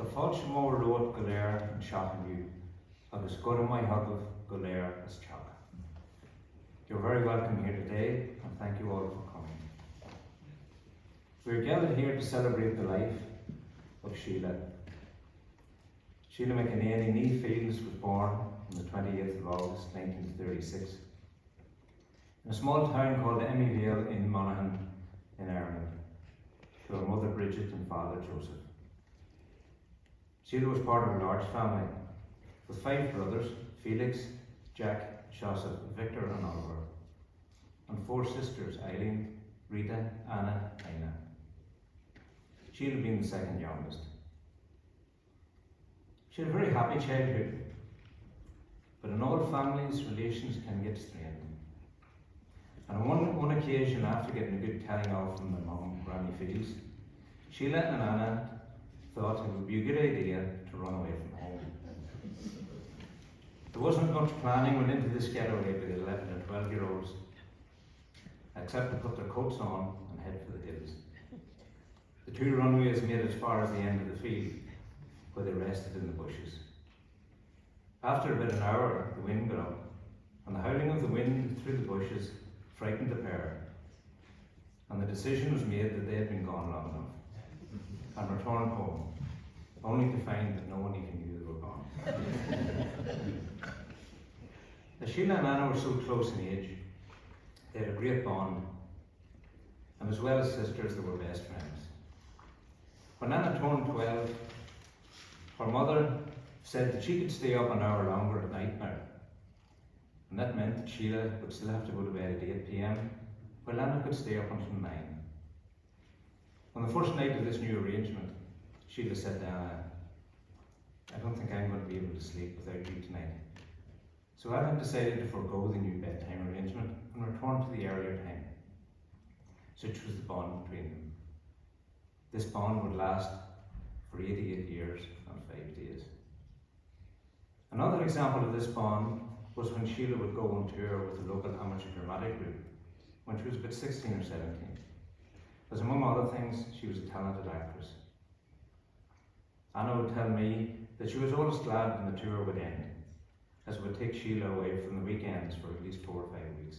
Tá fáilte mór luat go léir an seaachaniu, agus go mai hagah go léir as teach. You're very welcome here today, and thank you all for coming. We're gathered here to celebrate the life of Sheila. Sheila McEnany Nee Fields was born on the 28th of August 1936 in a small town called Emmyvale in Monaghan in Ireland, to her mother Bridget and father Joseph. Sheila was part of a large family with 5 brothers, Felix, Jack, Joseph, Victor and Oliver, and 4 sisters, Eileen, Rita, Anna, Ina. Sheila being the second youngest. She had a very happy childhood, but in all families, relations can get strained. And on one occasion, after getting a good telling off from their mum, Granny Fields, Sheila and Anna thought it would be a good idea to run away from home. There wasn't much planning went into this getaway by the 11 and 12-year-olds, except to put their coats on and head for the hills. The 2 runways made as far as the end of the field, where they rested in the bushes. After about an hour, the wind got up, and the howling of the wind through the bushes frightened the pair, and the decision was made that they had been gone long enough and returned home, only to find that no one even knew they were gone. As Sheila and Anna were so close in age, they had a great bond, and as well as sisters, they were best friends. When Anna turned 12, her mother said that she could stay up an hour longer at night now, and that meant that Sheila would still have to go to bed at 8 p.m, while Anna could stay up until 9. On the first night of this new arrangement, Sheila said to Anna, "I don't think I'm going to be able to sleep without you tonight." So Anna decided to forego the new bedtime arrangement and return to the earlier time. Such was the bond between them. This bond would last for 88 years and 5 days. Another example of this bond was when Sheila would go on tour with the local amateur dramatic group when she was about 16 or 17. As among other things, she was a talented actress. Anna would tell me that she was always glad when the tour would end, as it would take Sheila away from the weekends for at least 4 or 5 weeks.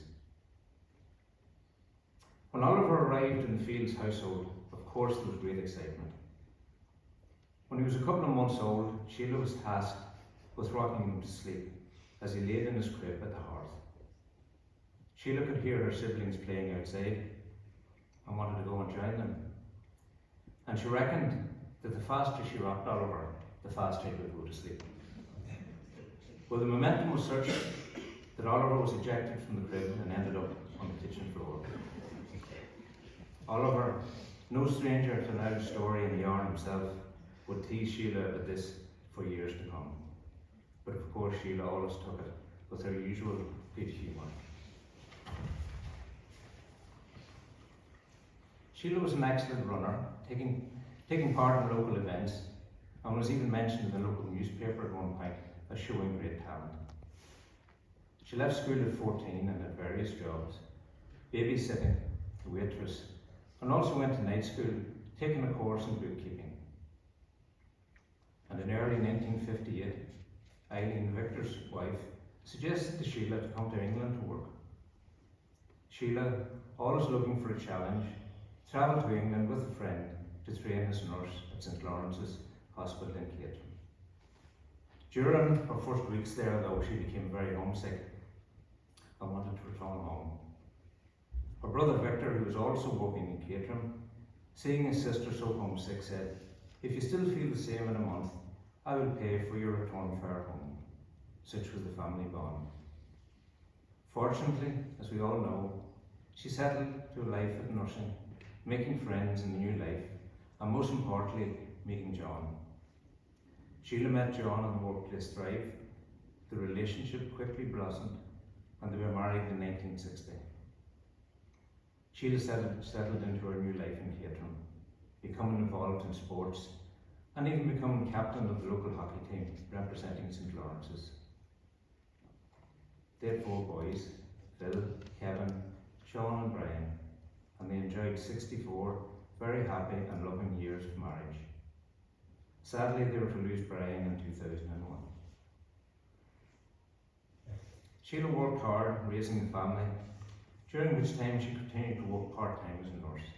When Oliver arrived in the Fields household, of course there was great excitement. When he was a couple of months old, Sheila was tasked with rocking him to sleep as he laid in his crib at the hearth. Sheila could hear her siblings playing outside and wanted to go and join them. And she reckoned that the faster she rocked Oliver, the faster he would go to sleep. Well, the momentum was such that Oliver was ejected from the crib and ended up on the kitchen floor. Oliver, no stranger to an old story and yarn himself, would tease Sheila about this for years to come. But of course, Sheila always took it with her usual good humour. Sheila was an excellent runner, taking part in local events, and was even mentioned in the local newspaper at one point as showing great talent. She left school at 14 and had various jobs, babysitting, a waitress, and also went to night school, taking a course in bookkeeping. And in early 1958, Eileen, Victor's wife, suggested to Sheila to come to England to work. Sheila, always looking for a challenge, travelled to England with a friend to train as a nurse at St Lawrence's Hospital in Caterham. During her first weeks there, though, she became very homesick and wanted to return home. Her brother Victor, who was also working in Caterham, seeing his sister so homesick, said, "If you still feel the same in a month, I will pay for your return fare home." Such was the family bond. Fortunately, as we all know, she settled to a life at nursing, making friends in the new life, and most importantly, meeting John. Sheila met John in the workplace Thrive. The relationship quickly blossomed, and they were married in 1960. Sheila settled into her new life in Caterham, becoming involved in sports, and even becoming captain of the local hockey team representing St Lawrence's. They had 4 boys, Phil, Kevin, Sean and Brian, and they enjoyed 64 very happy and loving years of marriage. Sadly, they were to lose Brian in 2001. Sheila worked hard raising the family, during which time she continued to work part-time as a nurse,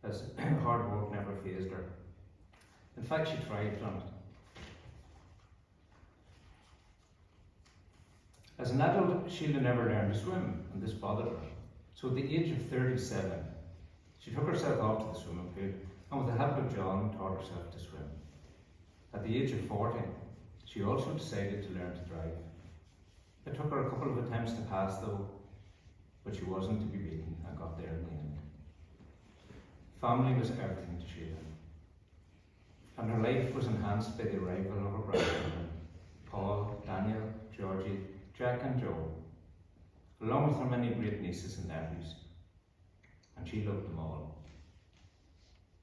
as hard work never fazed her. In fact, she thrived on it. As an adult, Sheila never learned to swim, and this bothered her. So at the age of 37, she took herself off to the swimming pool, and with the help of John, taught herself to swim. At the age of 40, she also decided to learn to drive. It took her a couple of attempts to pass though, but she wasn't to be beaten and got there in the end. Family was everything to Sheila, and her life was enhanced by the arrival of her grandchildren, Paul, Daniel, Georgie, Jack and Joe, along with her many great nieces and nephews, and she loved them all.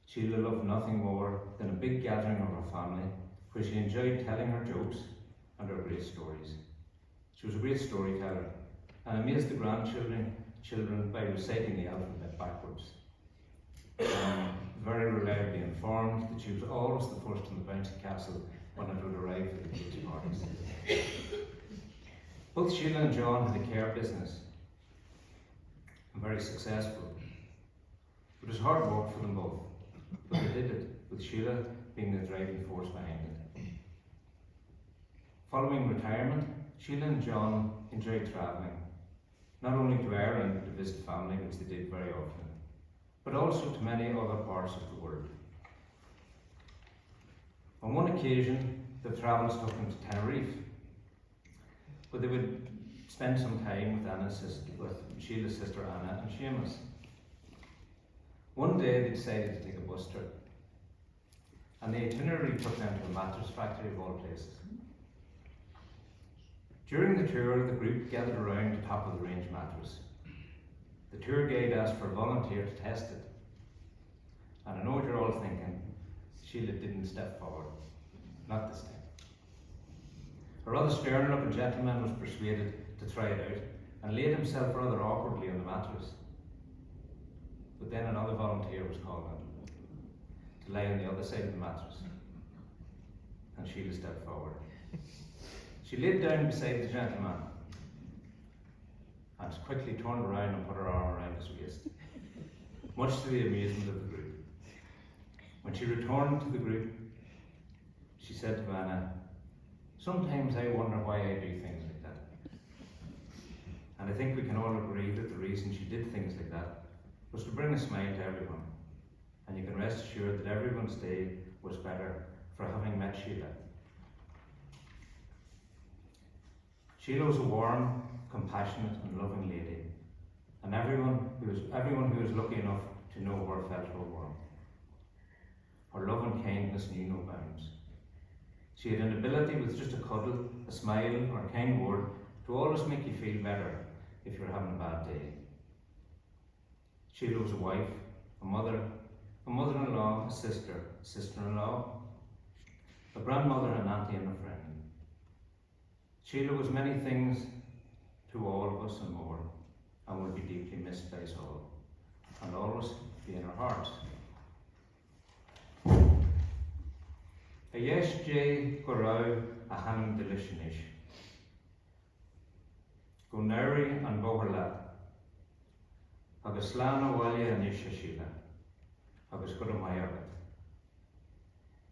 Sheila loved nothing more than a big gathering of her family, where she enjoyed telling her jokes and her great stories. She was a great storyteller, and amazed the grandchildren by reciting the alphabet backwards. Very reliably informed that she was always the first in the bouncy castle when it would arrive at the kids' parties. Both Sheila and John had a care business, and very successful. It was hard work for them both, but they did it, with Sheila being the driving force behind it. Following retirement, Sheila and John enjoyed travelling, not only to Ireland to visit family, which they did very often, but also to many other parts of the world. On one occasion, the travels took them to Tenerife, where they would spend some time with Sheila's sister Anna and Seamus. One day they decided to take a bus trip, and the itinerary took them to a mattress factory of all places. During the tour, the group gathered around the top of the range mattress. The tour guide asked for a volunteer to test it. And I know what you're all thinking, Sheila didn't step forward. Not this time. A rather stern-looking gentleman was persuaded to try it out and laid himself rather awkwardly on the mattress. But then another volunteer was called on to lie on the other side of the mattress. And Sheila stepped forward. She laid down beside the gentleman and quickly turned around and put her arm around his waist, much to the amazement of the group. When she returned to the group, she said to Anna, "Sometimes I wonder why I do things like that." And I think we can all agree that the reason she did things like that was to bring a smile to everyone. And you can rest assured that everyone's day was better for having met Sheila. Sheila was a warm, compassionate and loving lady, and everyone who was lucky enough to know her felt her warmth. Her love and kindness knew no bounds. She had an ability with just a cuddle, a smile or a kind word to always make you feel better if you're having a bad day. Sheila was a wife, a mother, a mother-in-law, a sister, a sister-in-law, a grandmother, an auntie and a friend. Sheila was many things to all of us and more, and will be deeply missed by us all, and always be in our hearts. A yes J Gorau a hanam delishinish. Go neri and boherla. Agus lana walia anisha Sheila. Agus gudamayabit.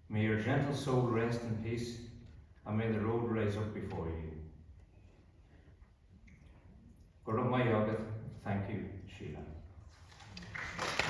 May your gentle soul rest in peace, and may the road rise up before you. Gudamayabit, thank you, Sheila.